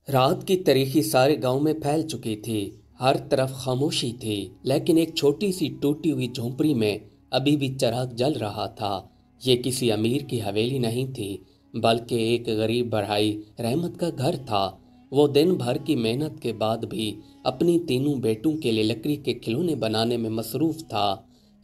रात की तारीकी सारे गांव में फैल चुकी थी। हर तरफ खामोशी थी, लेकिन एक छोटी सी टूटी हुई झोंपड़ी में अभी भी चिराग जल रहा था। ये किसी अमीर की हवेली नहीं थी, बल्कि एक गरीब बढ़ाई रहमत का घर था। वो दिन भर की मेहनत के बाद भी अपनी तीनों बेटों के लिए लकड़ी के खिलौने बनाने में मसरूफ था।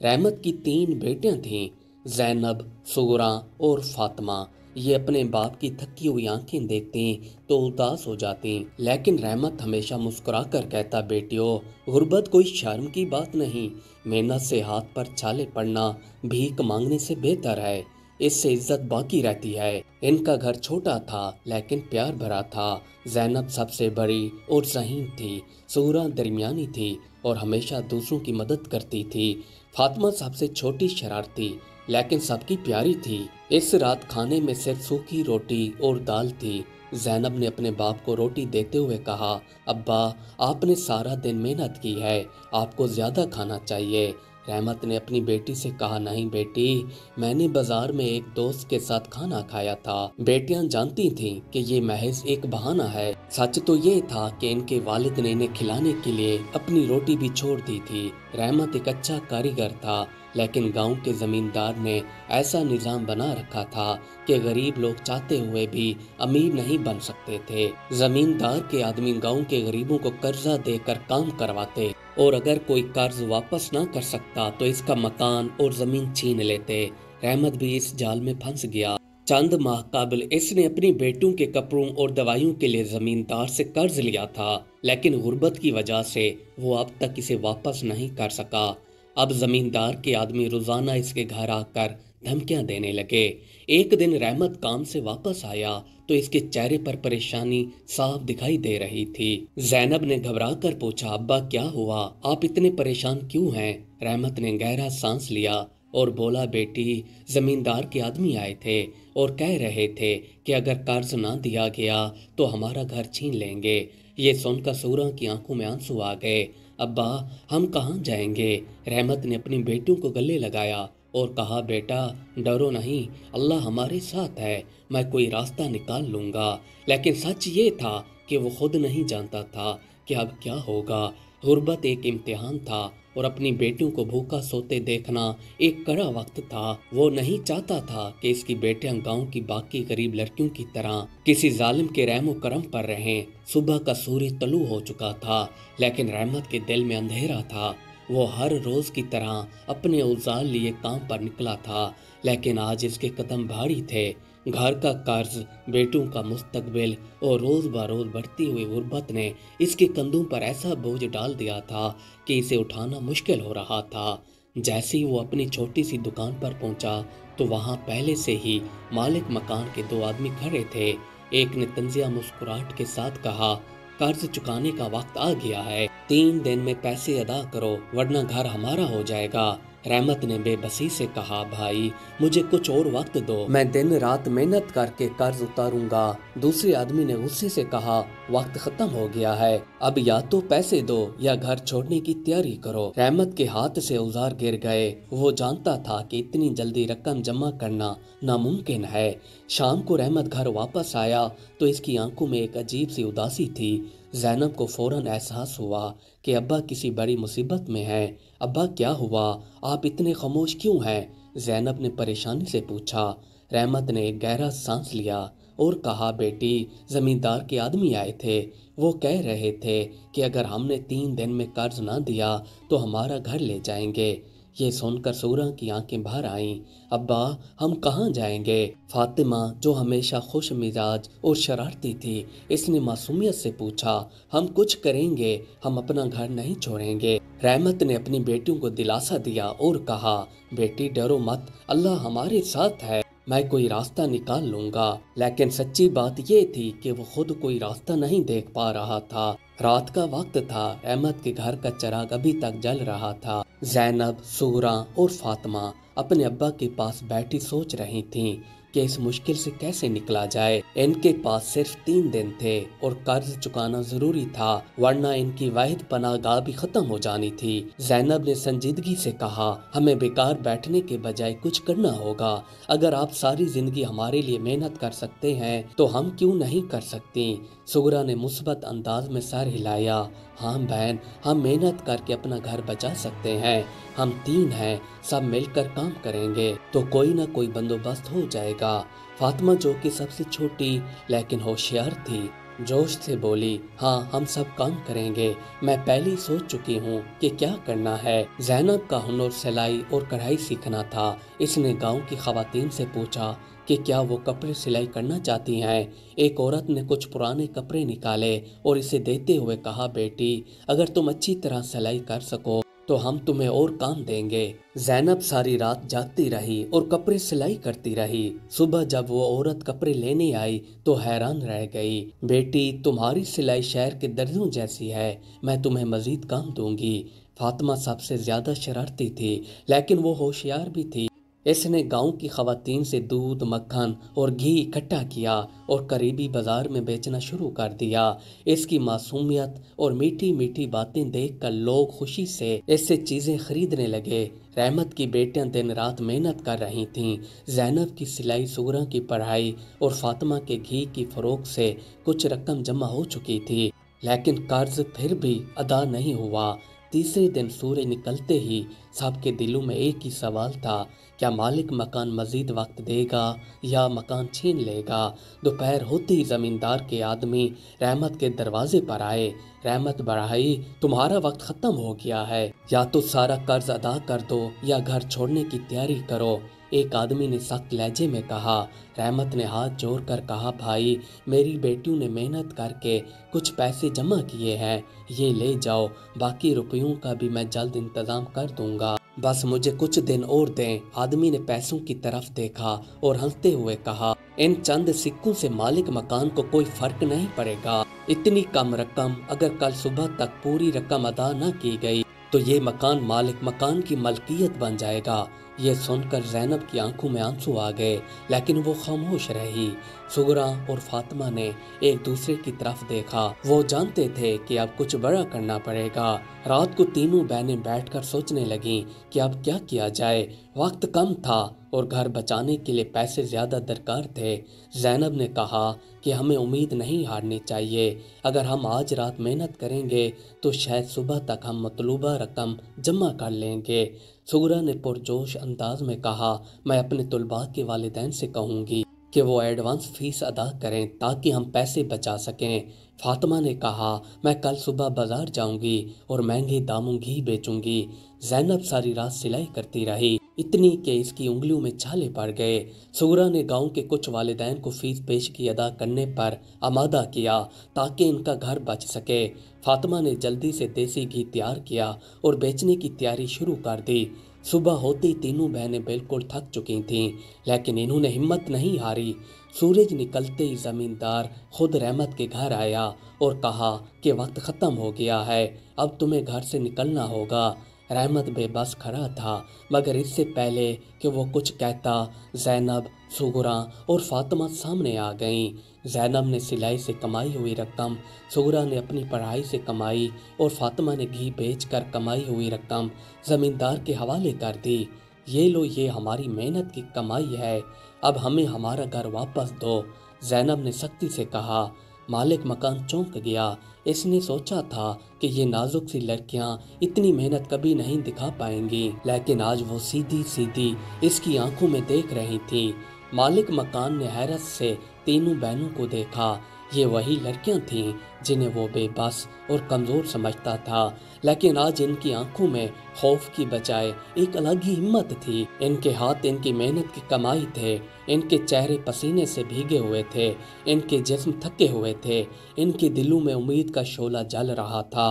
रहमत की तीन बेटियां थीं, जैनब, सुगरा और फातिमा। ये अपने बाप की थकी हुई आंखें देखती तो उदास हो जाती, लेकिन रहमत हमेशा मुस्कुराकर कहता, बेटियों, गुर्बत कोई शर्म की बात नहीं। मेहनत से हाथ पर छाले पड़ना भीख मांगने से बेहतर है। इससे इज्जत बाकी रहती है। इनका घर छोटा था, लेकिन प्यार भरा था। जैनब सबसे बड़ी और ज़हीन थी। सूरा दरमियानी थी और हमेशा दूसरों की मदद करती थी। फातिमा सबसे छोटी शरारती, लेकिन सबकी प्यारी थी। इस रात खाने में सिर्फ सूखी रोटी और दाल थी। जैनब ने अपने बाप को रोटी देते हुए कहा, अब्बा, आपने सारा दिन मेहनत की है, आपको ज्यादा खाना चाहिए। रहमत ने अपनी बेटी से कहा, नहीं बेटी, मैंने बाजार में एक दोस्त के साथ खाना खाया था। बेटियां जानती थीं कि ये महज एक बहाना है। सच तो ये था कि इनके वालिद ने इन्हें खिलाने के लिए अपनी रोटी भी छोड़ दी थी। रहमत एक अच्छा कारीगर था, लेकिन गांव के जमींदार ने ऐसा निजाम बना रखा था कि गरीब लोग चाहते हुए भी अमीर नहीं बन सकते थे। जमींदार के आदमी गांव के गरीबों को कर्जा देकर काम करवाते, और अगर कोई कर्ज वापस ना कर सकता तो इसका मकान और जमीन छीन लेते। रहमत भी इस जाल में फंस गया। चंद माह कबल इसने अपनी बेटों के कपड़ों और दवाइयों के लिए जमींदार से कर्ज लिया था, लेकिन गुर्बत की वजह से वो अब तक इसे वापस नहीं कर सका। अब जमींदार के आदमी रोजाना इसके घर आकर धमकियां देने लगे। एक दिन रहमत काम से वापस आया तो इसके चेहरे पर परेशानी साफ दिखाई दे रही थी। जैनब ने घबरा कर पूछा, अब्बा क्या हुआ, आप इतने परेशान क्यों हैं? रहमत ने गहरा सांस लिया और बोला, बेटी, जमींदार के आदमी आए थे और कह रहे थे कि अगर कर्ज ना दिया गया तो हमारा घर छीन लेंगे। ये सुनकर सूरा की आंखों में आंसू आ गए। अब्बा, हम कहाँ जाएंगे? रहमत ने अपनी बेटियों को गले लगाया और कहा, बेटा, डरो नहीं, अल्लाह हमारे साथ है, मैं कोई रास्ता निकाल लूंगा। लेकिन सच ये था कि वो खुद नहीं जानता था कि अब क्या होगा। गुर्बत एक इम्तिहान था और अपनी बेटियों को भूखा सोते देखना एक कड़ा वक्त था। वो नहीं चाहता था कि इसकी बेटियां गांव की बाकी गरीब लड़कियों की तरह किसी जालिम के रहमो करम पर रहें। सुबह का सूर्य तलू हो चुका था, लेकिन रहमत के दिल में अंधेरा था। वो हर रोज की तरह अपने औजार लिए काम पर निकला था, लेकिन आज इसके कदम भारी थे। घर का कर्ज, बेटों का मुस्तकबिल और रोज बरोज बढ़ती हुई गुर्बत ने इसके कंधों पर ऐसा बोझ डाल दिया था कि इसे उठाना मुश्किल हो रहा था। जैसे ही वो अपनी छोटी सी दुकान पर पहुंचा तो वहां पहले से ही मालिक मकान के दो आदमी खड़े थे। एक ने तंजिया मुस्कुराहट के साथ कहा, कर्ज चुकाने का वक्त आ गया है, 3 दिन में पैसे अदा करो वरना घर हमारा हो जाएगा। रहमत ने बेबसी से कहा, भाई, मुझे कुछ और वक्त दो, मैं दिन रात मेहनत करके कर्ज उतारूंगा। दूसरे आदमी ने गुस्से से कहा, वक्त खत्म हो गया है, अब या तो पैसे दो या घर छोड़ने की तैयारी करो। रहमत के हाथ से औजार गिर गए। वो जानता था कि इतनी जल्दी रकम जमा करना नामुमकिन है। शाम को रहमत घर वापस आया तो इसकी आंखों में एक अजीब सी उदासी थी। जैनब को फौरन एहसास हुआ कि अब्बा किसी बड़ी मुसीबत में हैं। अब्बा क्या हुआ, आप इतने खामोश क्यों हैं? जैनब ने परेशानी से पूछा। रहमत ने एक गहरा सांस लिया और कहा, बेटी, जमींदार के आदमी आए थे, वो कह रहे थे कि अगर हमने 3 दिन में कर्ज ना दिया तो हमारा घर ले जाएंगे। ये सुनकर सूरा की आंखें बाहर आईं। अब्बा, हम कहाँ जाएंगे? फातिमा, जो हमेशा खुश मिजाज और शरारती थी, इसने मासूमियत से पूछा। हम कुछ करेंगे, हम अपना घर नहीं छोड़ेंगे। रहमत ने अपनी बेटियों को दिलासा दिया और कहा, बेटी, डरो मत, अल्लाह हमारे साथ है, मैं कोई रास्ता निकाल लूंगा। लेकिन सच्ची बात ये थी कि वो खुद कोई रास्ता नहीं देख पा रहा था। रात का वक्त था। रहमत के घर का चिराग अभी तक जल रहा था। जैनब, सूरा और फातिमा अपने अब्बा के पास बैठी सोच रही थीं کہ اس مشکل سے کیسے نکلا جائے۔ ان کے پاس صرف 3 دن تھے اور قرض چکانا ضروری تھا، ورنہ ان کی واحد پناہ گاہ بھی ختم ہو جانی تھی۔ زینب نے سنجیدگی سے کہا، ہمیں بیکار بیٹھنے کے بجائے کچھ کرنا ہوگا۔ اگر آپ ساری زندگی ہمارے لیے محنت کر سکتے ہیں تو ہم کیوں نہیں کر سکتی؟ سغرا نے مثبت انداز میں سر ہلایا۔ ہاں بہن، ہم محنت کر کے اپنا گھر بچا سکتے ہیں۔ ہم 3 ہیں، سب مل کر کام کریں گے تو کوئی نہ کوئی بندوبست ہو جائے گا۔ فاطمہ جو کہ سب سے چھوٹی لیکن ہوشیار تھی، جوش سے بولی، ہاں ہم سب کام کریں گے، میں پہلے ہی سوچ چکی ہوں کہ کیا کرنا ہے۔ زینب کا ہنر سلائی اور کڑھائی سیکھنا تھا۔ اس نے گاؤں کی خواتین سے پوچھا کہ کیا وہ کپڑے سلائی کرنا چاہتی ہیں۔ ایک عورت نے کچھ پرانے کپڑے نکالے اور اسے دیتے ہوئے کہا، بیٹی اگر تم اچھی طرح سلائی کر سکو تو ہم تمہیں اور کام دیں گے۔ زینب ساری رات جاگتی رہی اور کپڑے سلائی کرتی رہی۔ صبح جب وہ عورت کپڑے لینے آئی تو حیران رہ گئی۔ بیٹی تمہاری سلائی شہر کے درزوں جیسی ہے، میں تمہیں مزید کام دوں گی۔ فاطمہ سب سے زیادہ شرارتی تھی لیکن وہ ہوشیار بھی تھی۔ اس نے گاؤں کی خواتین سے دودھ، مکھن اور گھی اکٹھا کیا اور قریبی بازار میں بیچنا شروع کر دیا۔ اس کی معصومیت اور میٹھی میٹھی باتیں دیکھ کر لوگ خوشی سے اس سے چیزیں خریدنے لگے۔ رحمت کی بیٹیاں دن رات محنت کر رہی تھیں۔ زینب کی سلائی، سغرا کی پڑھائی اور فاطمہ کے گھی کی فروخت سے کچھ رقم جمع ہو چکی تھی، لیکن قرض پھر بھی ادا نہیں ہوا۔ تیسرے دن سورج نکلتے ہی سب کے دلوں میں ایک ہی سوال تھا، کیا مالک مکان مزید وقت دے گا یا مکان چھین لے گا؟ دوپہر ہوتے ہی زمیندار کے آدمی رحمت کے دروازے پر آئے۔ رحمت بڑھائی، تمہارا وقت ختم ہو گیا ہے، یا تو سارا قرض ادا کر دو یا گھر چھوڑنے کی تیاری کرو۔ ایک آدمی نے سخت لہجے میں کہا۔ رحمت نے ہاتھ جوڑ کر کہا، بھائی میری بیٹیوں نے محنت کر کے کچھ پیسے جمع کیے ہیں، یہ لے جاؤ، باقی روپیوں کا بھی میں جلد انتظام کر دوں گا، بس مجھے کچھ دن اور دیں۔ آدمی نے پیسوں کی طرف دیکھا اور ہنستے ہوئے کہا، ان چند سکوں سے مالک مکان کو کوئی فرق نہیں پڑے گا۔ اتنی کم رقم، اگر کل صبح تک پوری رقم ادا نہ کی گئی تو یہ مکان مالک مکان کی ملکیت بن جائے گا۔ یہ سن کر زینب کی آنکھوں میں آنسو آ گئے لیکن وہ خاموش رہی۔ سغرا اور فاطمہ نے ایک دوسرے کی طرف دیکھا۔ وہ جانتے تھے کہ اب کچھ بڑا کرنا پڑے گا۔ رات کو تینوں بہنیں بیٹھ کر سوچنے لگیں کہ اب کیا کیا جائے۔ وقت کم تھا اور گھر بچانے کے لیے پیسے زیادہ درکار تھے۔ زینب نے کہا کہ ہمیں امید نہیں ہارنی چاہیے۔ اگر ہم آج رات محنت کریں گے تو شاید صبح تک ہم مطلوبہ رقم جمع کر لیں گے۔ سغرا نے پرجوش انداز میں کہا، میں اپنے طلباء کے والدین سے کہوں گی کہ وہ ایڈوانس فیس ادا کریں تاکہ ہم پیسے بچا سکیں۔ فاطمہ نے کہا، میں کل صبح بازار جاؤں گی اور مہنگے داموں گھی بیچوں گی۔ زینب ساری رات سلائی کرتی رہی، اتنی کہ اس کی انگلیوں میں چھالے پڑ گئے۔ سغرا نے گاؤں کے کچھ والدین کو فیس پیشگی ادا کرنے پر آمادہ کیا تاکہ ان کا گھر بچ سکے۔ فاطمہ نے جلدی سے دیسی گھی تیار کیا اور بیچنے کی تیاری شروع کر دی۔ صبح ہوتے ہی تینوں بہنیں بالکل تھک چکی تھیں لیکن انہوں نے ہمت نہیں ہاری۔ سورج نکلتے ہی زمیندار خود رحمت کے گھر آیا اور کہا کہ وقت ختم ہو گیا ہے، اب تمہیں گھر سے نکلنا ہوگا۔ رحمت بے بس کھڑا تھا مگر اس سے پہلے کہ وہ کچھ کہتا، زینب، سغرا اور فاطمہ سامنے آ گئیں۔ زینب نے سلائی سے کمائی ہوئی رقم، سغرا نے اپنی پڑھائی سے کمائی اور فاطمہ نے گھی بیچ کر کمائی ہوئی رقم زمیندار کے حوالے کر دی۔ یہ لو، یہ ہماری محنت کی کمائی ہے، اب ہمیں ہمارا گھر واپس دو۔ زینب نے سختی سے کہا۔ مالک مکان چونک گیا۔ اس نے سوچا تھا کہ یہ نازک سی لڑکیاں اتنی محنت کبھی نہیں دکھا پائیں گی، لیکن آج وہ سیدھی سیدھی اس کی آنکھوں میں دیکھ رہی تھی۔ مالک مکان نے حیرت سے تینوں بہنوں کو دیکھا۔ یہ وہی لڑکیاں تھیں جنہیں وہ بے بس اور کمزور سمجھتا تھا، لیکن آج ان کی آنکھوں میں خوف کی بجائے ایک الگ ہی ہمت تھی۔ ان کے ہاتھ ان کی محنت کی کمائی تھے، ان کے چہرے پسینے سے بھیگے ہوئے تھے، ان کے جسم تھکے ہوئے تھے، ان کے دلوں میں امید کا شعلہ جل رہا تھا۔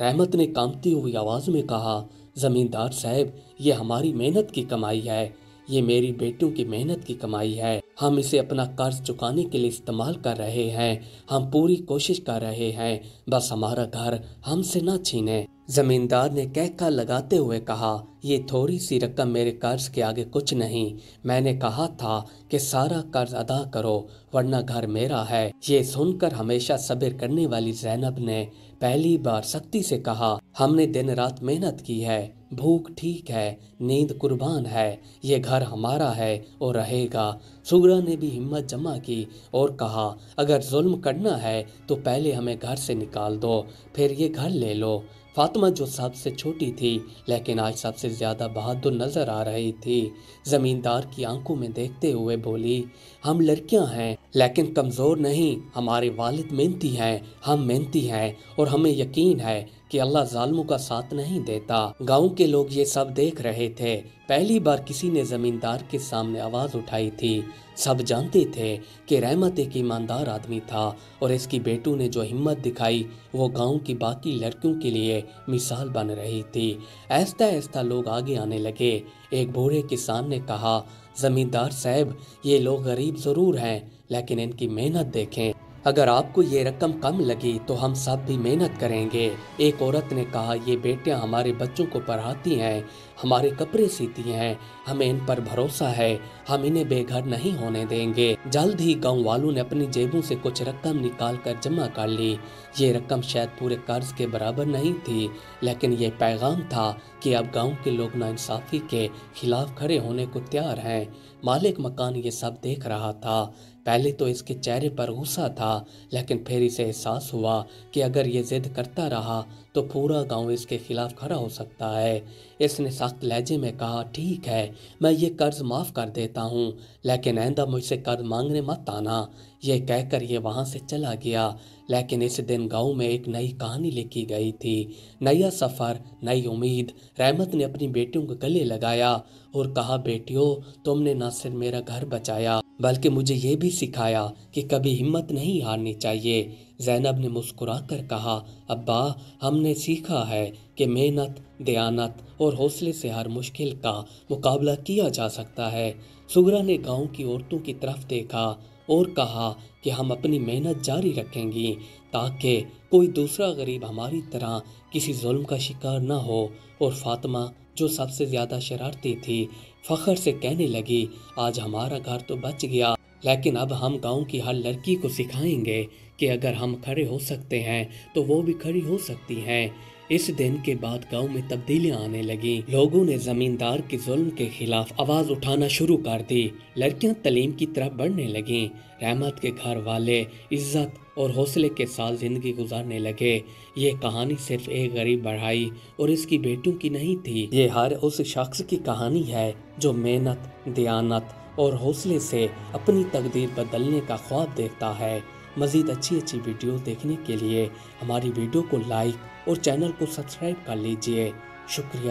رحمت نے کانپتی ہوئی آواز میں کہا، زمیندار صاحب، یہ ہماری محنت کی کمائی ہے، یہ میری بیٹیوں کی محنت کی کمائی ہے، ہم اسے اپنا قرض چکانے کے لیے استعمال کر رہے ہیں، ہم پوری کوشش کر رہے ہیں، بس ہمارا گھر ہم سے نہ چھینیں۔ जमींदार ने कहका लगाते हुए कहा, ये थोड़ी सी रकम मेरे कर्ज के आगे कुछ नहीं। मैंने कहा था कि सारा कर्ज अदा करो वरना घर मेरा है। ये सुनकर हमेशा सब्र करने वाली ज़ैनब ने पहली बार सख्ती से कहा, हमने दिन रात मेहनत की है, भूख ठीक है, नींद कुर्बान है, ये घर हमारा है और रहेगा। सुगरा ने भी हिम्मत जमा की और कहा, अगर जुल्म करना है तो पहले हमें घर से निकाल दो, फिर ये घर ले लो। फातिमा जो सबसे छोटी थी लेकिन आज सबसे ज्यादा बहादुर नजर आ रही थी, जमींदार की आंखों में देखते हुए बोली, हम लड़कियां हैं लेकिन कमजोर नहीं, हमारे वालिद मेहनती हैं, हम मेहनती हैं और हमें यकीन है कि अल्लाह जालिमों का साथ नहीं देता। गांव के लोग ये सब देख रहे थे। पहली बार किसी ने जमींदार के सामने आवाज उठाई थी। सब जानते थे कि रहमत एक ईमानदार आदमी था और इसकी बेटू ने जो हिम्मत दिखाई वो गांव की बाकी लड़कियों के लिए मिसाल बन रही थी। ऐसा ऐसा लोग आगे आने लगे। एक बूढ़े किसान ने कहा, जमींदार साहब, ये लोग गरीब जरूर हैं लेकिन इनकी मेहनत देखें। अगर आपको ये रकम कम लगी तो हम सब भी मेहनत करेंगे। एक औरत ने कहा, ये बेटियां हमारे बच्चों को पढ़ाती हैं, हमारे कपड़े सीती हैं, हमें इन पर भरोसा है, हम इन्हें बेघर नहीं होने देंगे। जल्द ही गांव वालों ने अपनी जेबों से कुछ रकम निकाल कर जमा कर ली। ये रकम शायद पूरे कर्ज के बराबर नहीं थी लेकिन ये पैगाम था कि अब गांव के लोग नाइंसाफी के खिलाफ खड़े होने को तैयार हैं। मालिक मकान ये सब देख रहा था। पहले तो इसके चेहरे पर गुस्सा था लेकिन फिर इसे एहसास हुआ कि अगर ये जिद करता रहा तो पूरा गांव इसके खिलाफ खड़ा हो सकता है। इसने सख्त लहजे में कहा, ठीक है, मैं ये कर्ज माफ़ कर देता हूँ लेकिन आइंदा मुझसे कर्ज मांगने मत आना। ये कहकर ये वहाँ से चला गया। लेकिन इस दिन गांव में एक नई कहानी लिखी गई थी। नया सफ़र, नई उम्मीद। रहमत ने अपनी बेटियों को गले लगाया और कहा, बेटियों, तुमने न सिर्फ मेरा घर बचाया बल्कि मुझे ये भी सिखाया कि कभी हिम्मत नहीं हारनी चाहिए। ज़ैनब ने मुस्कुराकर कहा, अब्बा, हमने सीखा है कि मेहनत, दयानत और हौसले से हर मुश्किल का मुकाबला किया जा सकता है। सुगरा ने गांव की औरतों की तरफ देखा और कहा कि हम अपनी मेहनत जारी रखेंगी ताकि कोई दूसरा गरीब हमारी तरह किसी जुल्म का शिकार न हो। और फातिमा जो सबसे ज्यादा शरारती थी, फख्र से कहने लगी, आज हमारा घर तो बच गया लेकिन अब हम गांव की हर लड़की को सिखाएंगे कि अगर हम खड़े हो सकते हैं तो वो भी खड़ी हो सकती हैं। इस दिन के बाद गांव में तब्दीलियां आने लगी। लोगों ने जमींदार के जुल्म के खिलाफ आवाज उठाना शुरू कर दी। लड़कियां तालीम की तरफ बढ़ने लगीं। रहमत के घर वाले इज्जत और हौसले के साथ जिंदगी गुजारने लगे। ये कहानी सिर्फ एक गरीब बढ़ाई और इसकी बेटों की नहीं थी, ये हर उस शख्स की कहानी है जो मेहनत, दयानत और हौसले से अपनी तकदीर बदलने का ख्वाब देखता है। मज़ीद अच्छी वीडियो देखने के लिए हमारी वीडियो को लाइक और चैनल को सब्सक्राइब कर लीजिए। शुक्रिया।